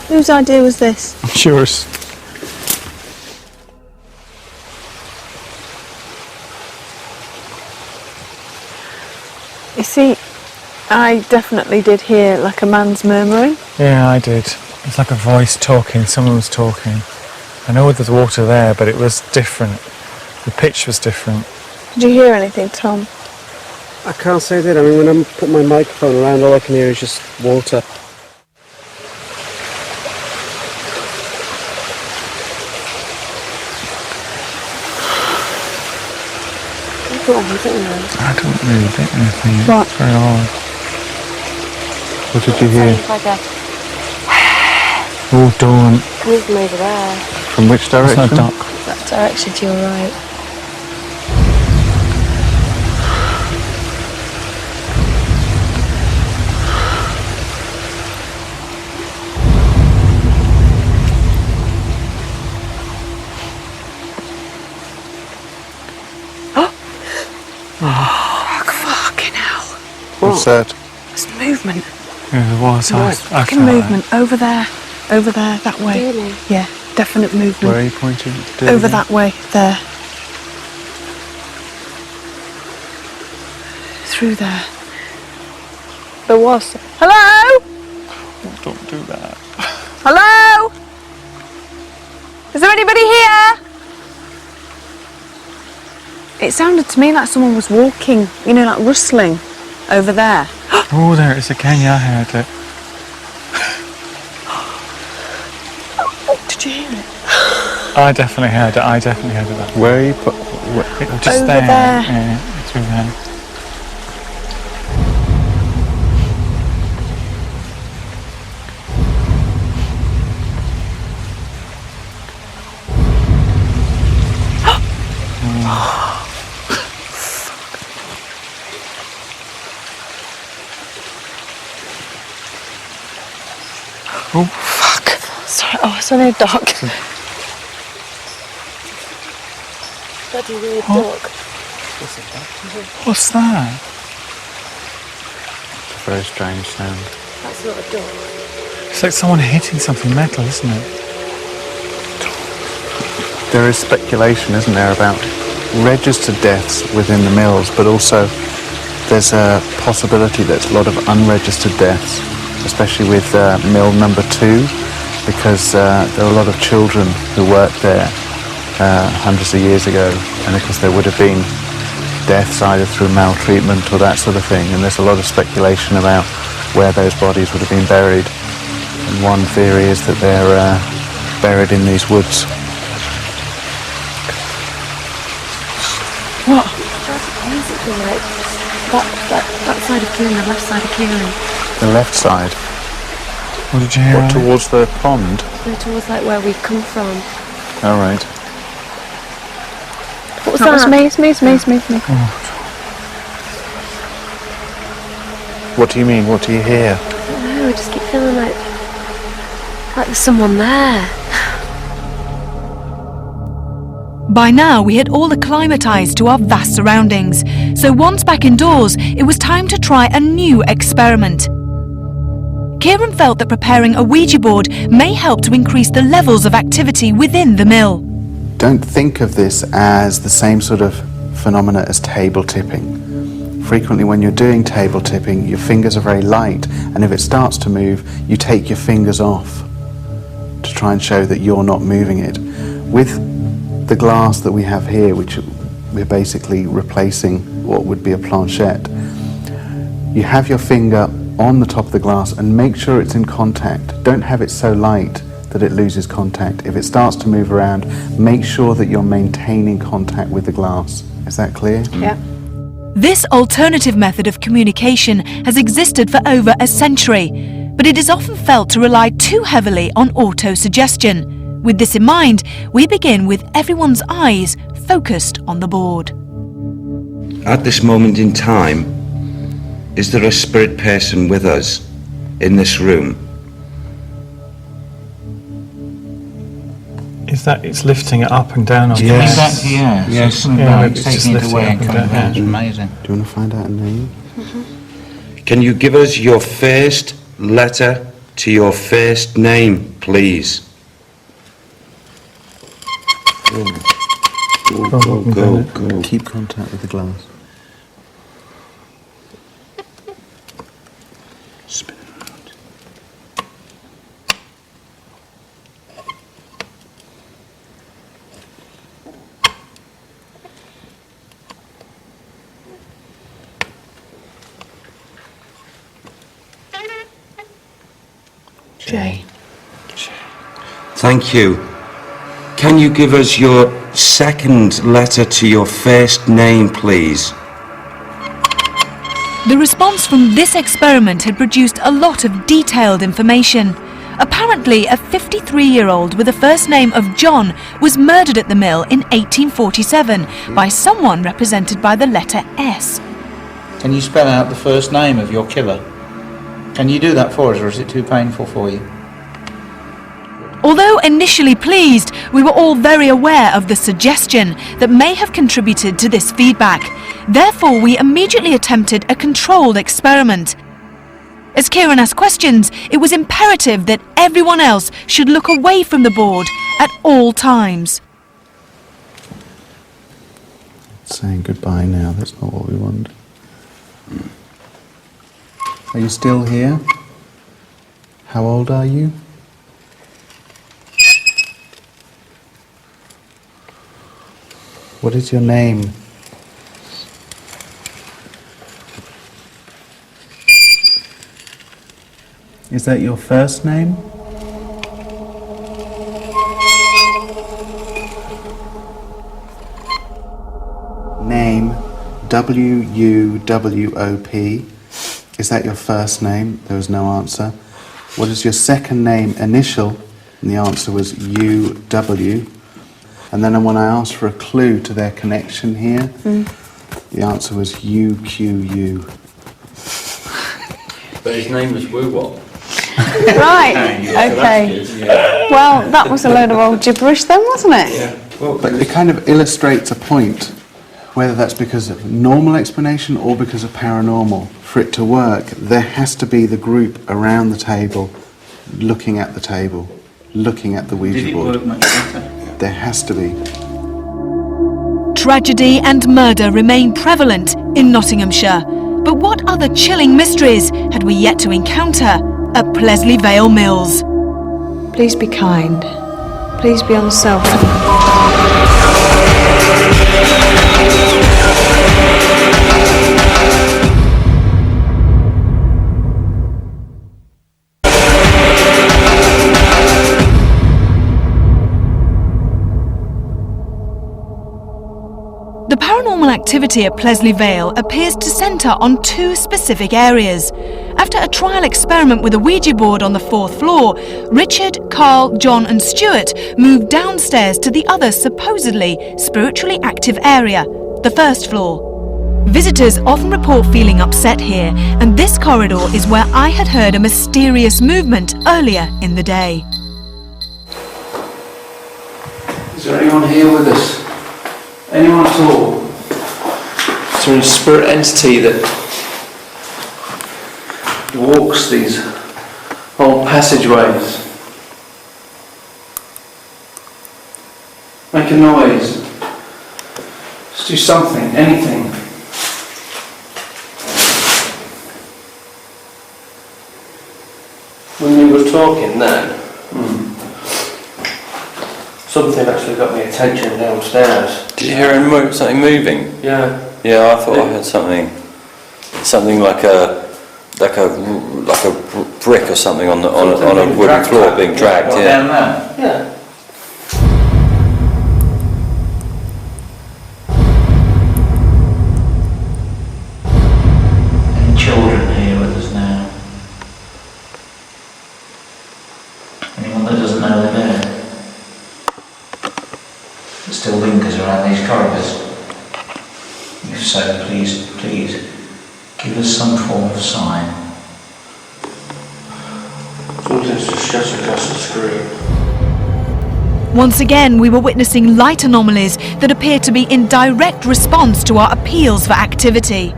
Whose idea was this? Yours. You see, I definitely did hear like a man's murmuring. Yeah, I did. It's like a voice talking, someone was talking. I know there's water there, but it was different. The pitch was different. Did you hear anything, Tom? I can't say that. I mean, when I put my microphone around, all I can hear is just water. I don't really get anything. What? It's very odd. What did you hear? Like a Oh, don't. coming from over there. From which direction? It's not duck. That direction to your right. Fucking hell. What's that? There's movement. Yeah, there was. I Fucking felt movement. Over there, that way. Really? Yeah, definite movement. Where are you pointing? Over that way, there. Through there. There was. Hello? Oh, don't do that. Hello? Is there anybody here? It sounded to me like someone was walking, you know, like rustling over there. Oh, there it is again. Yeah, I heard it. Did you hear it? I definitely heard it. Where are you Just Over there. there. Yeah, through there. Oh, fuck. Sorry, oh, it's only a dog. Bloody weird dog. What's that? It's a very strange sound. That's not a dog. It's like someone hitting something metal, isn't it? There is speculation, isn't there, about registered deaths within the mills, but also there's a possibility that it's a lot of unregistered deaths, especially with mill number 2, because there are a lot of children who worked there hundreds of years ago, and of course there would have been deaths either through maltreatment or that sort of thing, and there's a lot of speculation about where those bodies would have been buried. And one theory is that they're buried in these woods. What? Basically, like that side of clearing, the left side of clearing. The left side? What did you hear? What, towards the pond? No, towards like where we've come from. All right. What was That that? was me, it's me. What do you mean? What do you hear? I don't know, I just keep feeling like there's someone there. By now, we had all acclimatised to our vast surroundings, so once back indoors, it was time to try a new experiment. Kieran felt that preparing a Ouija board may help to increase the levels of activity within the mill. Don't think of this as the same sort of phenomena as table tipping. Frequently when you're doing table tipping, your fingers are very light, and if it starts to move, you take your fingers off to try and show that you're not moving it. With the glass that we have here, which we're basically replacing what would be a planchette, you have your finger on the top of the glass and make sure it's in contact. Don't have it so light that it loses contact. If it starts to move around, make sure that you're maintaining contact with the glass. Is that clear? Yeah. This alternative method of communication has existed for over a century, but it is often felt to rely too heavily on auto-suggestion. With this in mind, we begin with everyone's eyes focused on the board. At this moment in time, is there a spirit person with us in this room? Is that it's lifting it up and down on Yes. the Exactly, yeah. Yes. So coming Yeah, back, it's just taking it lifting away up and and coming down. back. It's amazing. Do you want to find out a name? Can you give us your first letter to your first name, please. Go. Keep contact with the glass. Spin around. J. Thank you. Can you give us your second letter to your first name, please? The response from this experiment had produced a lot of detailed information. Apparently, a 53-year-old with the first name of John was murdered at the mill in 1847 by someone represented by the letter S. Can you spell out the first name of your killer? Can you do that for us, or is it too painful for you? Although initially pleased, we were all very aware of the suggestion that may have contributed to this feedback. Therefore, we immediately attempted a controlled experiment. As Kieran asked questions, it was imperative that everyone else should look away from the board at all times. Saying goodbye now, that's not what we want. Are you still here? How old are you? What is your name? Is that your first name? Name, W-U-W-O-P. Is that your first name? There was no answer. What is your second name initial? And the answer was U-W. And then when I asked for a clue to their connection here, the answer was U-Q-U. But his name was Woo-Wop. Right, okay. Well, that was a load of old gibberish then, wasn't it? Yeah. Well, But it kind of illustrates a point, whether that's because of normal explanation or because of paranormal. For it to work, there has to be the group around the table, looking at the table, looking at the Ouija Did it board. work much better? There has to be. Tragedy and murder remain prevalent in Nottinghamshire. But what other chilling mysteries had we yet to encounter at Pleasley Vale Mills? Please be kind. Please be unselfish. The paranormal activity at Pleasley Vale appears to centre on two specific areas. After a trial experiment with a Ouija board on the 4th floor, Richard, Carl, John and Stuart moved downstairs to the other supposedly spiritually active area, the 1st floor. Visitors often report feeling upset here, and this corridor is where I had heard a mysterious movement earlier in the day. Is there anyone here with us? Anyone at all? Is there a spirit entity that walks these old passageways? Make a noise. Just do something, anything. when we were talking then, something actually got my attention downstairs. Did you hear him something moving? Yeah. Yeah, I thought I heard something like a brick or something on a wooden floor being dragged. Right Yeah. down there. Yeah. Any children here with us now? Anyone that doesn't know they're there? That still lingers around these corridors? If so, please give us some form of sign. Something's just shot across the screen. Once again, we were witnessing light anomalies that appeared to be in direct response to our appeals for activity.